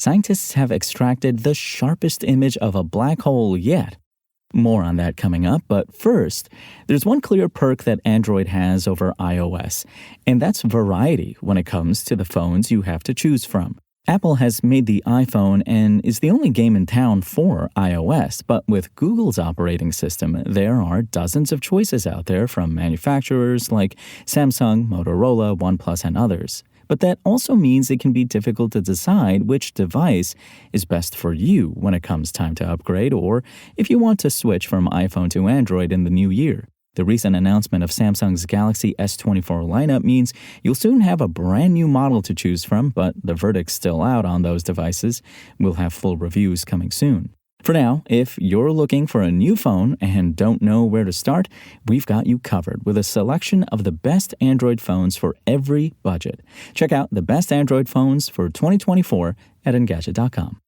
scientists have extracted the sharpest image of a black hole yet. More on that coming up, but first, there's one clear perk that Android has over iOS, and that's variety when it comes to the phones you have to choose from. Apple has made the iPhone and is the only game in town for iOS, but with Google's operating system, there are dozens of choices out there from manufacturers like Samsung, Motorola, OnePlus, and others. But that also means it can be difficult to decide which device is best for you when it comes time to upgrade or if you want to switch from iPhone to Android in the new year. The recent announcement of Samsung's Galaxy S24 lineup means you'll soon have a brand new model to choose from, but the verdict's still out on those devices. We'll have full reviews coming soon. For now, if you're looking for a new phone and don't know where to start, we've got you covered with a selection of the best Android phones for every budget. Check out the best Android phones for 2024 at Engadget.com.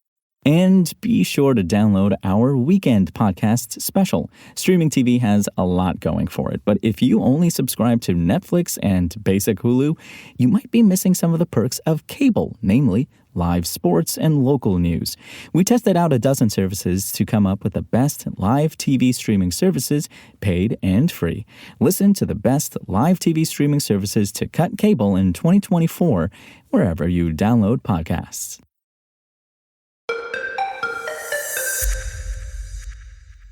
And be sure to download our Weekend Podcast special. Streaming TV has a lot going for it, but if you only subscribe to Netflix and basic Hulu, you might be missing some of the perks of cable, namely live sports and local news. We tested out a dozen services to come up with the best live TV streaming services, paid and free. Listen to the best live TV streaming services to cut cable in 2024 wherever you download podcasts.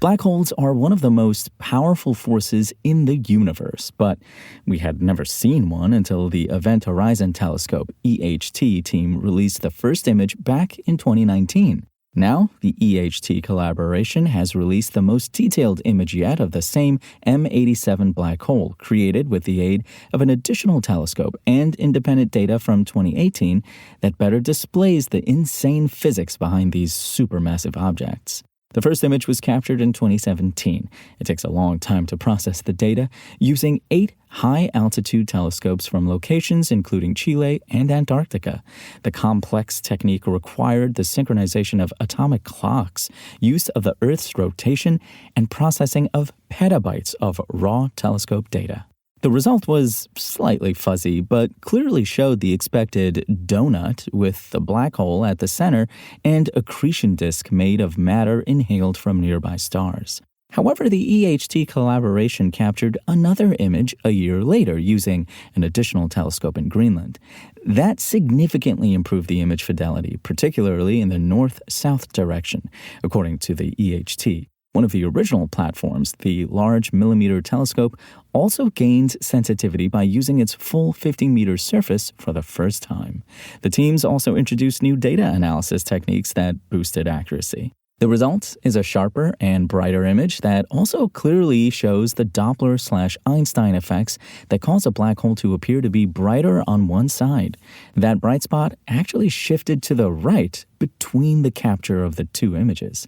Black holes are one of the most powerful forces in the universe, but we had never seen one until the Event Horizon Telescope (EHT) team released the first image back in 2019. Now, the EHT collaboration has released the most detailed image yet of the same M87 black hole, created with the aid of an additional telescope and independent data from 2018 that better displays the insane physics behind these supermassive objects. The first image was captured in 2017. It takes a long time to process the data, using 8 high-altitude telescopes from locations including Chile and Antarctica. The complex technique required the synchronization of atomic clocks, use of the Earth's rotation, and processing of petabytes of raw telescope data. The result was slightly fuzzy, but clearly showed the expected donut with the black hole at the center and accretion disk made of matter inhaled from nearby stars. However, the EHT collaboration captured another image a year later using an additional telescope in Greenland. That significantly improved the image fidelity, particularly in the north-south direction, according to the EHT. One of the original platforms, the Large Millimeter Telescope, also gained sensitivity by using its full 50-meter surface for the first time. The teams also introduced new data analysis techniques that boosted accuracy. The result is a sharper and brighter image that also clearly shows the Doppler/Einstein effects that cause a black hole to appear to be brighter on one side. That bright spot actually shifted to the right between the capture of the two images.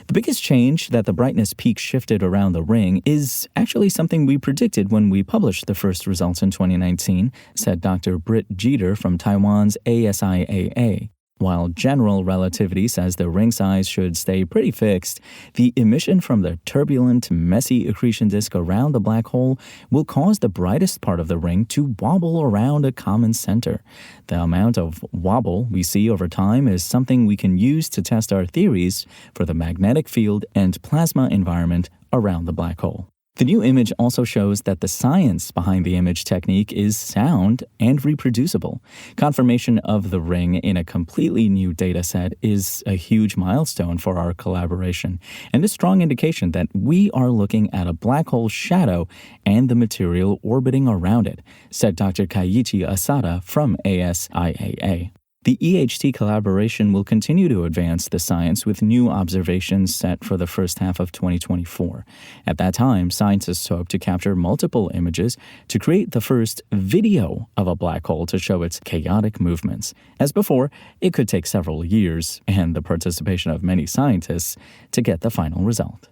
The biggest change that the brightness peak shifted around the ring is actually something we predicted when we published the first results in 2019, said Dr. Britt Jeter from Taiwan's ASIAA. While general relativity says the ring size should stay pretty fixed, the emission from the turbulent, messy accretion disk around the black hole will cause the brightest part of the ring to wobble around a common center. The amount of wobble we see over time is something we can use to test our theories for the magnetic field and plasma environment around the black hole. The new image also shows that the science behind the image technique is sound and reproducible. Confirmation of the ring in a completely new data set is a huge milestone for our collaboration and a strong indication that we are looking at a black hole shadow and the material orbiting around it, said Dr. Keiichi Asada from ASIAA. The EHT collaboration will continue to advance the science with new observations set for the first half of 2024. At that time, scientists hope to capture multiple images to create the first video of a black hole to show its chaotic movements. As before, it could take several years and the participation of many scientists to get the final result.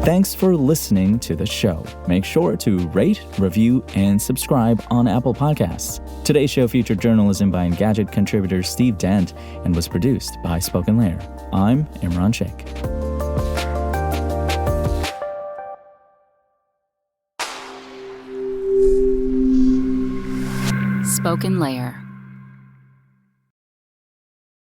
Thanks for listening to the show. Make sure to rate, review, and subscribe on Apple Podcasts. Today's show featured journalism by Engadget contributor Steve Dent and was produced by Spoken Lair. I'm Imran Sheikh. spoken layer.